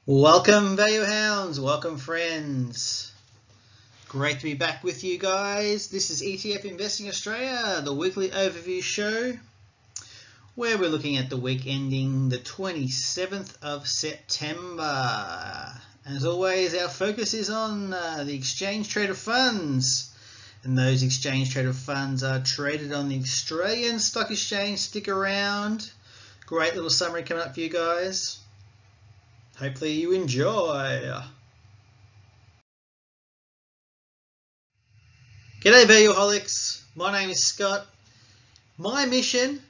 Welcome, value hounds. Welcome, friends. Great to be back with you guys. This is ETF Investing Australia, the weekly overview show, where we're looking at the week ending the 27th of September. As always, our focus is on the exchange traded funds. And those exchange traded funds are traded on the Australian Stock Exchange. Stick around. Great little summary coming up for you guys. Hopefully you enjoy. G'day valueholics, my name is Scott. My mission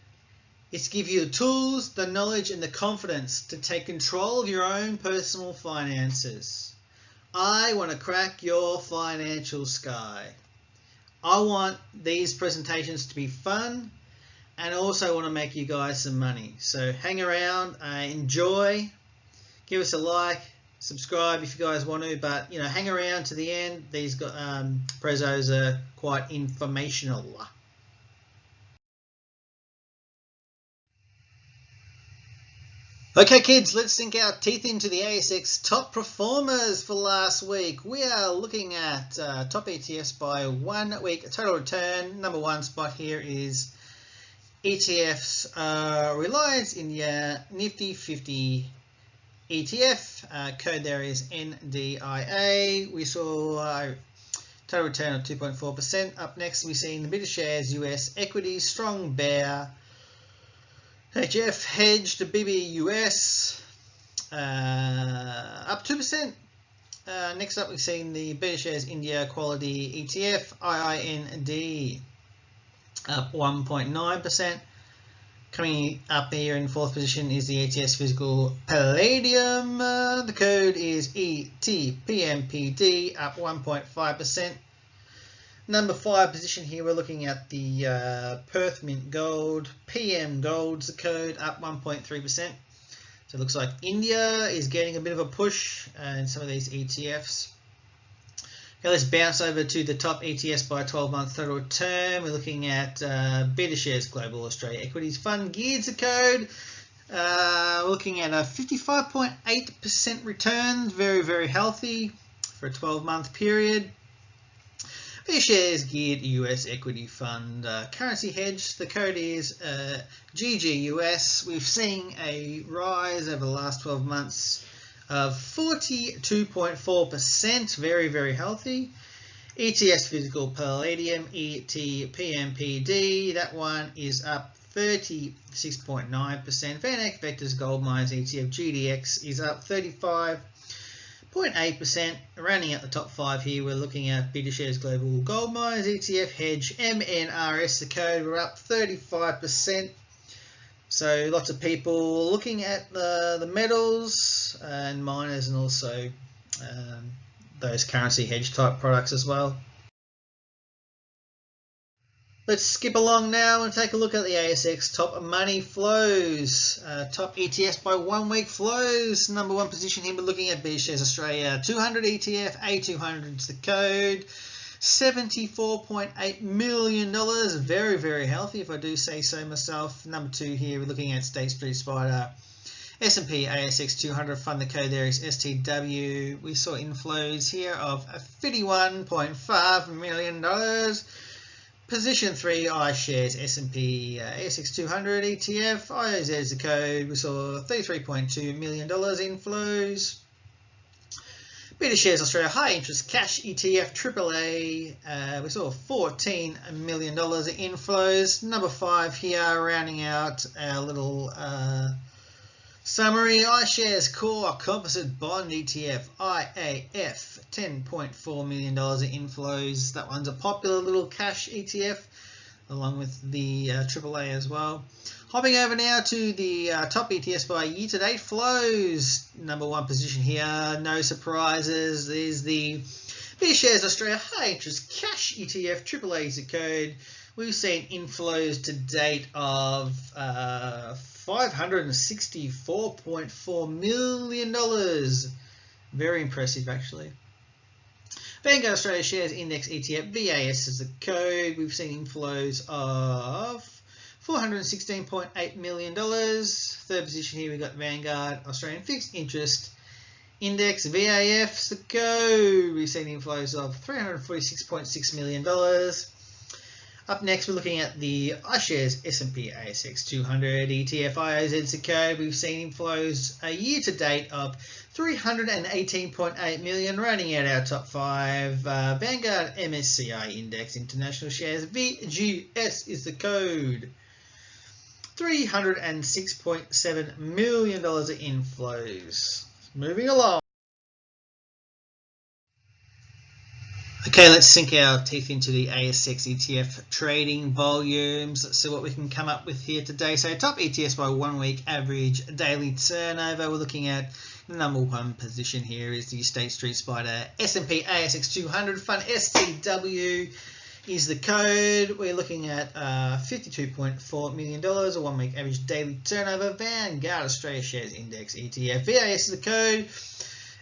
is to give you the tools, the knowledge and the confidence to take control of your own personal finances. I want to crack your financial sky. I want these presentations to be fun and also want to make you guys some money. So hang around, enjoy. Give us a like, subscribe if you guys want to, but hang around to the end. These prezos are quite informational. Okay kids, let's sink our teeth into the ASX top performers for last week. We are looking at top ETFs by 1 week total return. Number one spot here is ETFs Reliance India Nifty 50 ETF, code there is NDIA. We saw total return of 2.4%. Up next, we've seen the BetaShares US Equities Strong Bear, HF Hedged BBUS up 2%. Next up, we've seen the BetaShares India Quality ETF IIND up 1.9%. Coming up here in fourth position is the ATS Physical Palladium. The code is ETPMPD, up 1.5%. Number 5 position here, we're looking at the Perth Mint Gold. PM Gold's the code, up 1.3%. So it looks like India is getting a bit of a push in some of these ETFs. Okay, let's bounce over to the top ETFs by 12-month total return. We're looking at BetaShares Global Australia Equities Fund. Geared's a code. We're looking at a 55.8% return. Very, very healthy for a 12-month period. BetaShares Geared US Equity Fund. Currency hedge. The code is ZYUS. We've seen a rise over the last 12 months of 42.4%, very, very healthy. ETS Physical Palladium, ETPMPD, that one is up 36.9%. VanEck Vectors Gold Mines ETF GDX is up 35.8%. Rounding out the top 5 here, we're looking at BetaShares Global Gold Mines ETF Hedge MNRS, the code, we're up 35%. So lots of people looking at the metals and miners and also those currency hedge type products as well. Let's skip along now and take a look at the ASX top money flows. Top ETFs by 1 week flows. Number 1 position here, we're looking at BetaShares Australia 200 ETF, A200 is the code. $74.8 million, very, very healthy if I do say so myself. Number 2 here, we're looking at State Street Spider, S&P ASX 200 fund, the code there is STW. We saw inflows here of $51.5 million. Position 3, iShares S&P ASX 200 ETF, IOZ is the code. We saw $33.2 million inflows. BetaShares Australia High Interest Cash ETF AAA, we saw $14 million inflows. Number 5 here, rounding out our little summary. iShares Core Composite Bond ETF IAF, $10.4 million inflows. That one's a popular little cash ETF, along with the AAA as well. Hopping over now to the top ETFs by year-to-date flows. Number 1 position here, no surprises, is the BetaShares Australia High Interest Cash ETF, AAA is the code. We've seen inflows to date of $564.4 million. Very impressive, actually. Vanguard Australia Shares Index ETF, VAS is the code. We've seen inflows of $416.8 million. Third position here, we've got Vanguard Australian Fixed Interest Index VAFs the go. We've seen inflows of $346.6 million. Up next, we're looking at the iShares S&P ASX 200 ETF IOZ Seco. We've seen inflows a year to date of $318.8 million, rounding out our top five. Vanguard MSCI Index International Shares ZYUS is the code. $306.7 million in inflows. Moving along. Okay, let's sink our teeth into the ASX ETF trading volumes. Let's see what we can come up with here today. So top ETFs by 1 week average daily turnover. We're looking at the number one position here is the State Street Spider S&P ASX 200 Fund. STW is the code. We're looking at $52.4 million, a 1 week average daily turnover. Vanguard Australia Shares Index ETF VAS is the code.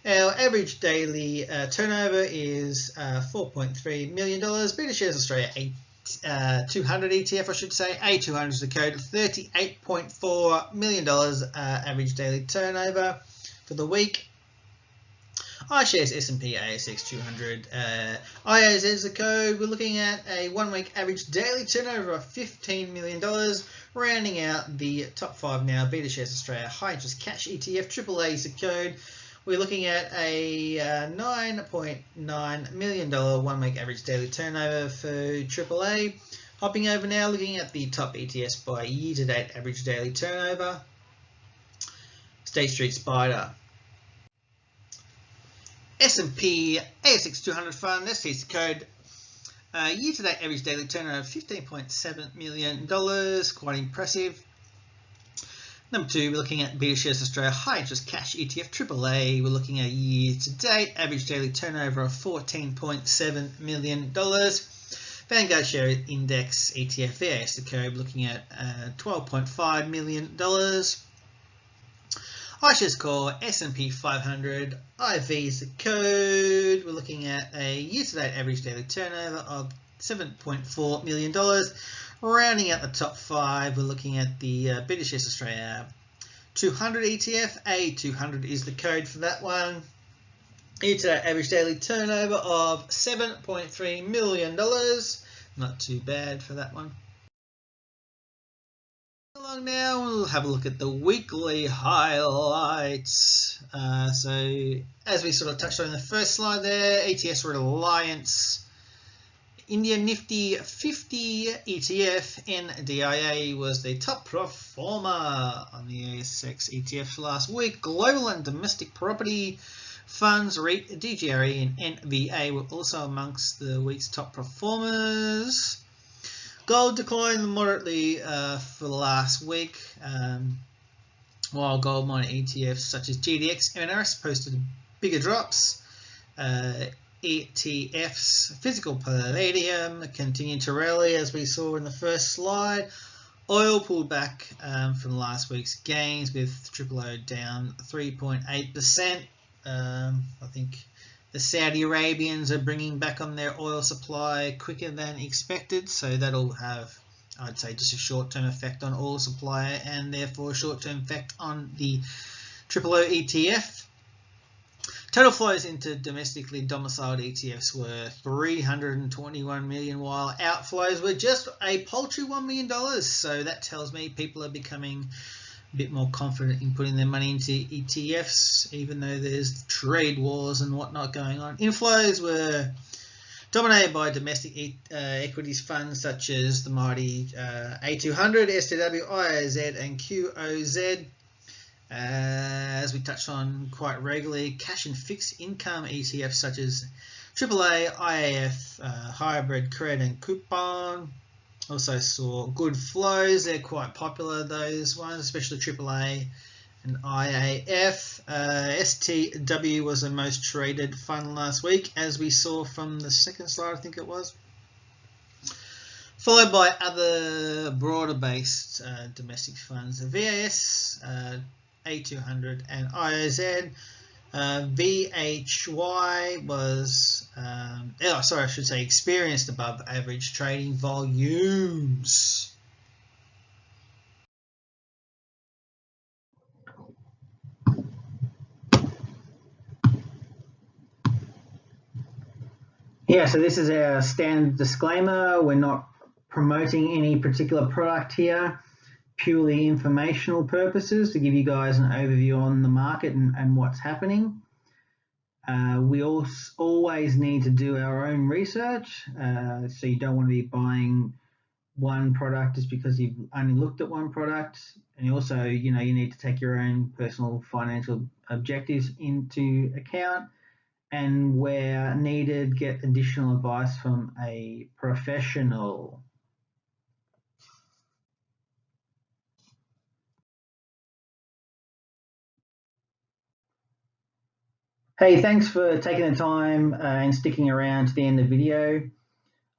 Our average daily turnover is $4.3 million. Beta Shares Australia 200 ETF, I should say. A200 is the code. $38.4 million average daily turnover for the week. iShares S&P ASX 200 IOZ is the code. We're looking at a 1 week average daily turnover of $15 million. Rounding out the top five now. Beta Shares Australia High Interest Cash ETF AAA is the code. We're looking at a $9.9 million 1 week average daily turnover for AAA. Hopping over now, looking at the top ETFs by year-to-date average daily turnover. State Street Spider S&P ASX 200 Fund, that's the code. Year-to-date average daily turnover of $15.7 million, quite impressive. Number two, we're looking at Beta Shares Australia High Interest Cash ETF AAA. We're looking at year-to-date average daily turnover of $14.7 million. Vanguard Share Index ETF VAS, the code, looking at $12.5 million. iShares Core S&P 500 IV is the code. We're looking at a year-to-date average daily turnover of $7.4 million. Rounding out the top five, we're looking at the Beta Shares Australia 200 ETF. A200 is the code for that one. Year-to-date average daily turnover of $7.3 million. Not too bad for that one. Along now, we'll have a look at the weekly highlights. So, as we sort of touched on in the first slide there, ETS Reliance India Nifty 50 ETF NDIA was the top performer on the ASX ETFs last week. Global and domestic property funds, REIT, DGRE and NVA were also amongst the week's top performers. Gold declined moderately for the last week, while gold miner ETFs such as GDX and MNRS posted bigger drops. ETFs, physical palladium continued to rally as we saw in the first slide. Oil pulled back from last week's gains with O down 3.8%. I think the Saudi Arabians are bringing back on their oil supply quicker than expected, so that'll have, I'd say, just a short-term effect on oil supply and therefore a short-term effect on the O ETF. Total flows into domestically domiciled ETFs were $321 million, while outflows were just a paltry $1 million. So that tells me people are becoming a bit more confident in putting their money into ETFs, even though there's trade wars and whatnot going on. Inflows were dominated by domestic equities funds such as the mighty A200, STW, IOZ, and QOZ. As we touched on quite regularly, cash and fixed income ETFs such as AAA, IAF, Hybrid, Cred and Coupon also saw good flows. They're quite popular, those ones, especially AAA and IAF. STW was the most traded fund last week, as we saw from the second slide, I think it was. Followed by other broader based domestic funds, VAS, A200 and IOZ. VHY was, experienced above average trading volumes. Yeah, so this is our standard disclaimer. We're not promoting any particular product here, purely informational purposes to give you guys an overview on the market and what's happening. We always need to do our own research, so you don't want to be buying one product just because you've only looked at one product, and also, you need to take your own personal financial objectives into account, and where needed, get additional advice from a professional. Hey, thanks for taking the time and sticking around to the end of the video.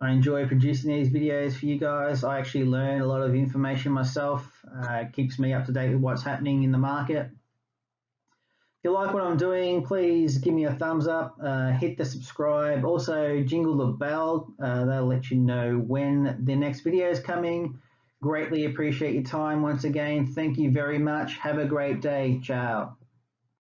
I enjoy producing these videos for you guys. I actually learn a lot of information myself. It keeps me up to date with what's happening in the market. If you like what I'm doing, please give me a thumbs up, hit the subscribe, also jingle the bell. That'll let you know when the next video is coming. Greatly appreciate your time once again. Thank you very much. Have a great day. Ciao.